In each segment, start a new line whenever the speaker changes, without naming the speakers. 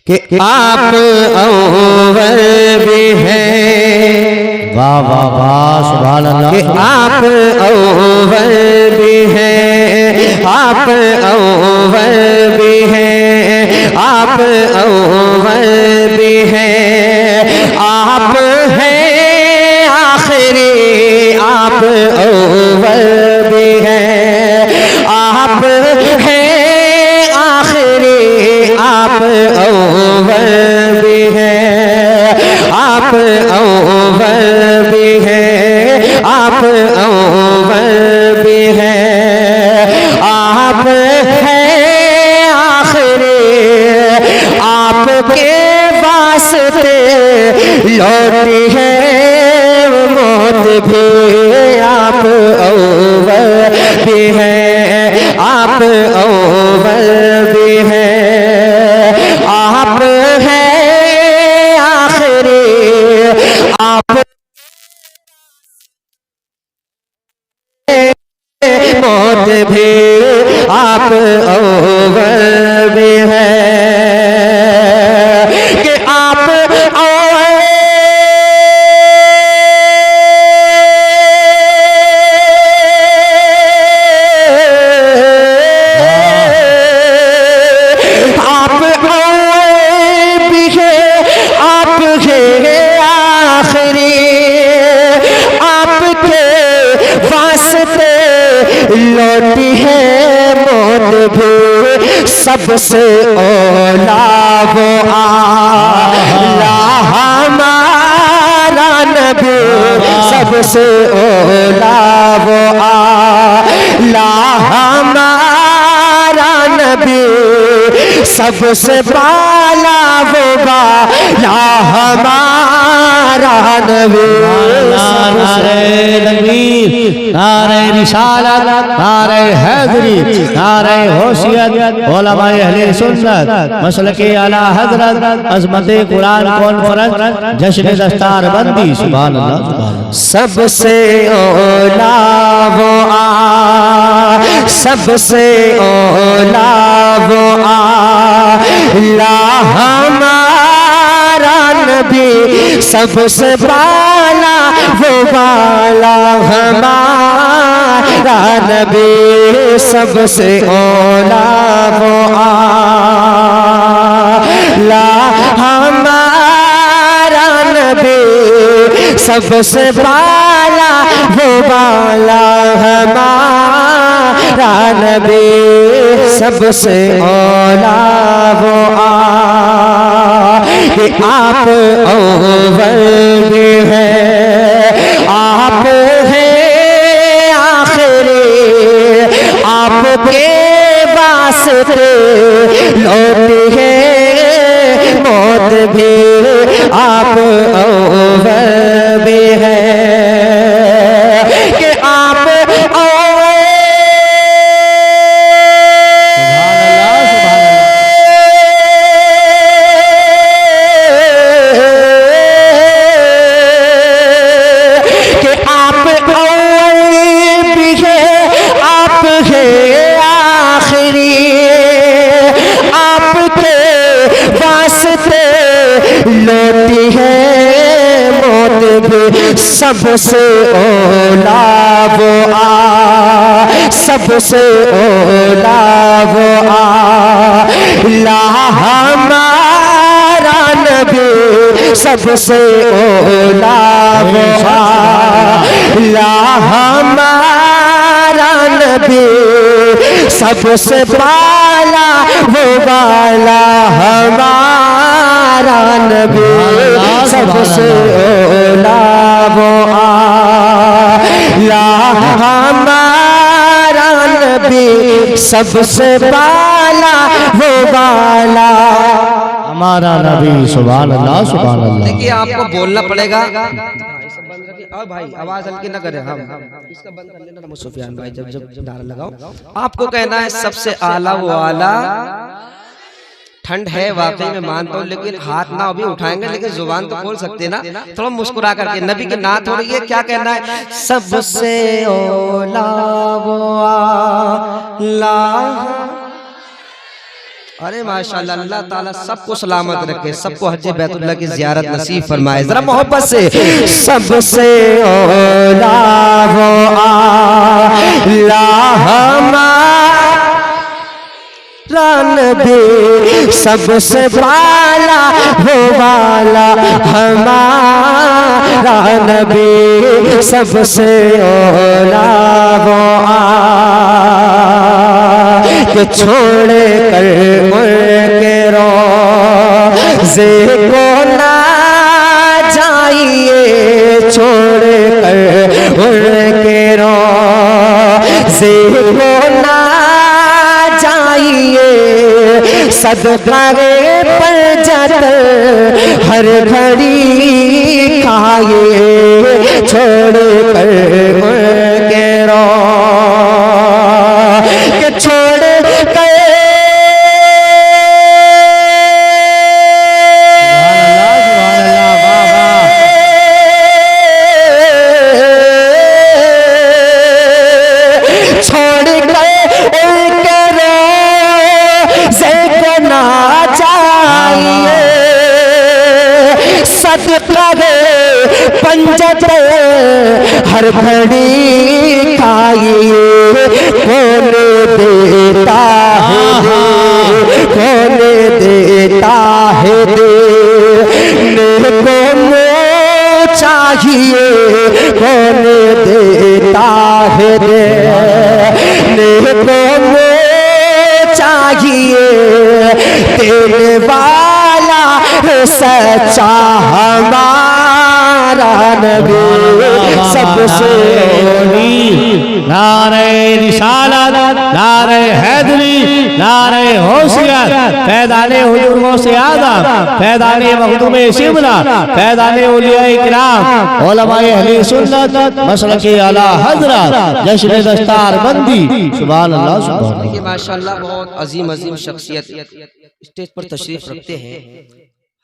कि आप अव्वल भी हैं।
वाह वाह वाह सुभान अल्लाह।
कि आप अव्वल भी हैं, आप अव्वल भी हैं, आप अव्वल भी हैं, आप हैं आखिरी, आप अव्वल भी हैं, आप हैं आखिरी, आप अव्वल भी हैं, आप अव्वल भी हैं, आप अव्वल भी हैं, आप हैं आखिरी, आपके वास्ते लौटी है मौत भी, आप अव्वल भी हैं, आप अव्वल भी हैं, आप हैं आखिरी, आप मौत भी, आप अव्वल भी हैं। कि आप लौटी है मौत भी, सबसे औला वो आला हमारा नबी, सबसे औला वो आला हमारा नबी, सबसे बाला वो बाला हमारा नबी।
नारे तकबीर, नारे रिसालत, नारे हैदरी, नारे होशियत, उलमाए अहले सुन्नत, मसलके आला हजरत, अज़मते कुरान कॉन्फ्रेंस, जश्न दस्तार बंदी। सुभान अल्लाह सुभान अल्लाह।
सबसे औला वो सबसे औला वो आला हमारा नबी, सबसे बाला वो बाला हमारा नबी, सबसे औला वो आला हमारा नबी, सबसे बाला वो बाला हमारा नबी, सबसे औला वो कि आप अव्वल भी हैं, आप हैं आखिरी, आपके वास्ते लौटी है मौत भी, आप अव्वल भी हैं। कि आप लौटी है मौत भी, सबसे औला वो सबसे औला वो आला हमारा नबी, सबसे औला वो आला हमारा नबी, सबसे बाला वो बाला हमारा नबी, सबसे औला वो आला हमारा नबी, सबसे बाला वो बाला
हमारा नबी। सुभान अल्लाह सुभान अल्लाह।
देखिए आपको बोलना पड़ेगा, और भाई आवाज हल्की ना करें, हम इसका बंद कर लेना सुफियान भाई, जब जब नारा लगाओ आपको कहना है सबसे आला वो आला। ठंड है वाकई में मानता हूँ, लेकिन हाथ ना अभी उठाएंगे, लेकिन जुबान तो खोल सकते ना, थोड़ा मुस्कुरा करके नबी की नात हो रही है, क्या कहना है? सबसे औला वो आला अरे माशाल्लाह, अल्लाह ताला सबको सलामत रखे, सबको हज बैतुल्लाह की जियारत नसीब फरमाए। जरा मोहब्बत से सबसे औला वो आला नबी, सबसे वाला हो वाला हमारा नबी, सबसे औला वो के छोड़ कर उनके रोज़े को ना जाइए, छोड़ कर उनके रोज़े को ना जाइए, सदका पर जाकर हर घड़ी खाइए, छोड़ कर उनके रोज़े छोड़ पंजत हर घड़ी खाइए, कौन देता है, कौन देता है देने को चाहिए, कौन देता है देने को चाहिए, तेरे वाला सच्चा हमारा नबी, सबसे
नारे रिसालत, नारे हैदरी, नारे होशियत, फैज़ाने हुजूर गौसे आज़म, फैज़ाने मखदूम शिमला, फैज़ाने औलिया इकराम, उलमाए अहले सुन्नत, मसलके आला हज़रत, जश्न दस्तार बंदी, सुभान अल्लाह सुभान अल्लाह।
देखिए माशाल्लाह, बहुत अजीम अजीम शख्सियत स्टेज पर तशरीफ रखते हैं।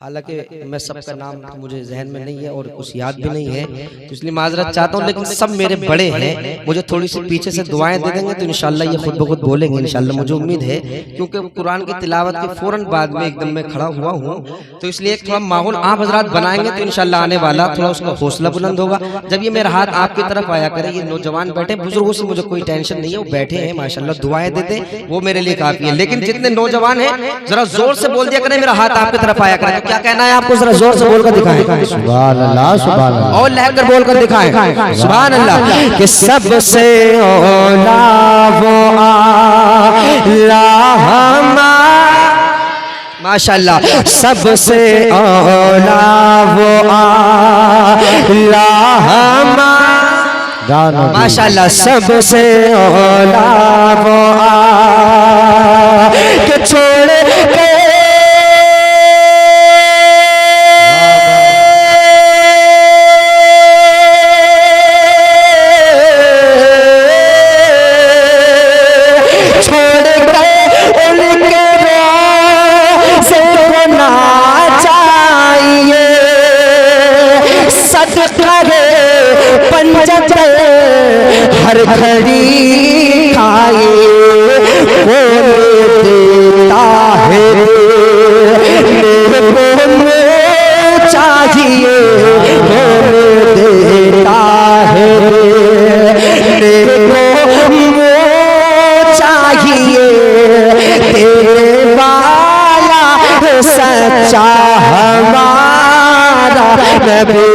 हालांकि मैं सबका नाम तो मुझे जहन में नहीं है और कुछ याद भी नहीं है, तो इसलिए माजरत चाहता हूँ, लेकिन सब मेरे बड़े हैं, मुझे थोड़ी सी पीछे से दुआएं दे देंगे तो इंशाल्लाह ये खुद ब खुद बोलेंगे इंशाल्लाह, मुझे उम्मीद है, क्योंकि कुरान की तिलावत के फौरन बाद में एकदम मैं खड़ा हुआ हूँ, तो इसलिए एक थोड़ा माहौल आप हजरात बनाएंगे तो इंशाल्लाह आने वाला थोड़ा उसका हौसला बुलंद होगा। जब ये मेरा हाथ आपकी तरफ आया करे, ये नौजवान बैठे, बुजुर्गों से मुझे कोई टेंशन नहीं है, वो बैठे हैं माशाल्लाह, दुआएं देते, वो मेरे लिए काफी है। लेकिन जितने नौजवान हैं जरा जोर से बोल दिया करें, मेरा हाथ आपकी तरफ आया करे, तो क्या कहना है आपको, जरा जोर से बोलकर दिखाएं,
सुभान अल्लाह, सुभान अल्लाह,
और लहकर बोलकर दिखाएं, सुभान अल्लाह। कि सबसे औला वो आला माशाल्लाह, सबसे औला वो आला माशाल्लाह, सबसे औला वो के छोड़ के हर घड़ी खाइए, कौन देता है मेरे को चाहिए, कौन देता है मेरे को चाहिए, तेरे वाला सच्चा हमारा नबी,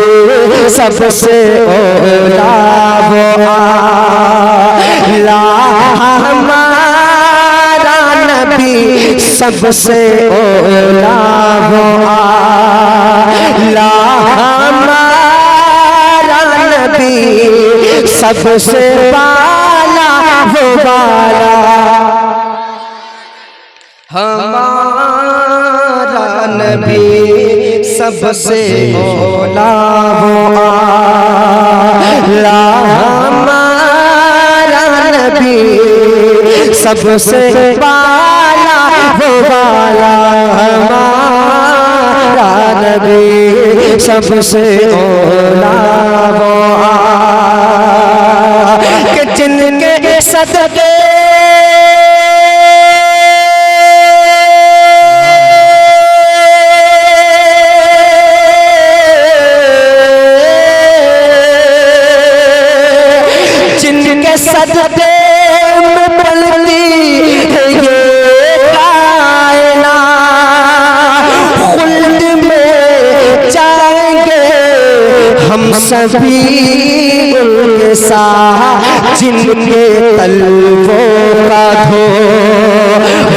सबसे औला वो आला हमारा नबी, सबसे औला वो आला हमारा नबी, सबसे वाला वो वाला हमारा नबी, सबसे औला वो आला हमारा नबी, सबसे वाला वो वाला हमारा नबी, सबसे औला वो कि जिनके सदके सभी उनके साथ जिनके तलवों का धो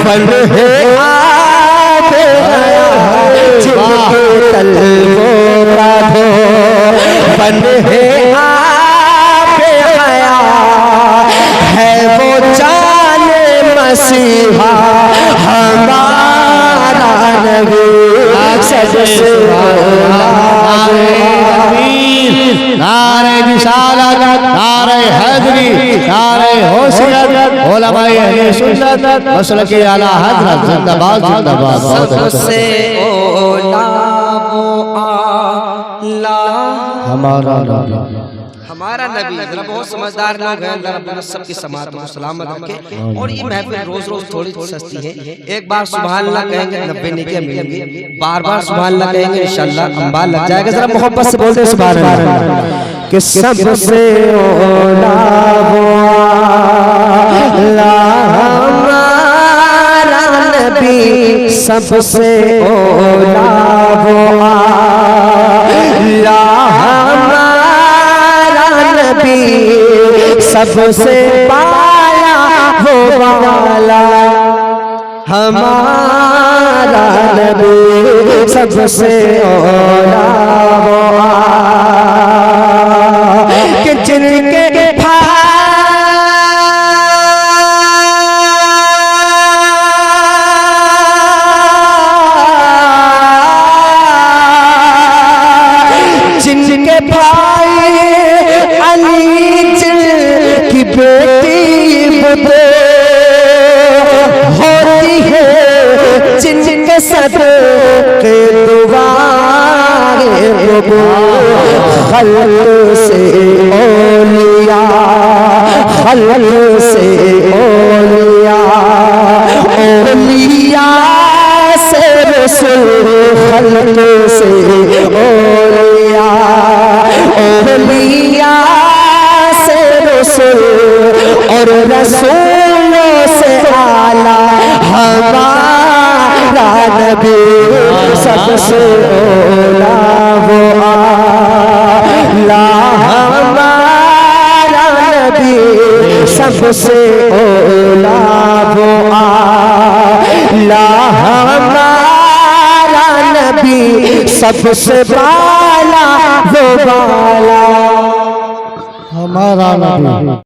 बन है आबे हयात, जिनके तलवों का धो बन है आबे हयात, है वो जाने मसीहा हमारा नबी सबसे
नारे रिसालत, नारे हैदरी, नारे होशियत, उलमाए अहले सुन्नत, मसलके आला हज़रत जिंदाबाद जिंदाबाद।
सबसे ओला वो आला
हमारा नबी,
हमारा नबी। जरा बहुत समझदार लोग हैं, अल्लाह रब्बुल इज्जत सबकी समात को सलामत रखे। और ये महफिल रोज रोज थोड़ी सस्ती है, एक बार सुभान अल्लाह कहेंगे 90 नेकियां मिलेंगी, बार बार सुभान अल्लाह कहेंगे इंशाअल्लाह अंबार लग जाएगा। जरा मोहब्बत से बोलते सुभान अल्लाह कि सबसे ओला वो अल्लाह हमारा नबी, सबसे ओला वो अल्लाह सबसे पाला वो वाला हमारा नबी, सबसे ओला वो कि जिनके जिनके भाई अली की बेटी बुदे होती है, जिनके सदके दुआएं खल्क से औलिया, खल्क से औलिया, औलिया से रसूल, खल्क से औलिया, औलिया और रसूलों से आला हमारा नबी, सबसे ओला वो आला हमारा नबी, सबसे ओला वो आला हमारा नबी, सबसे बाला वो बाला हमारा नबी।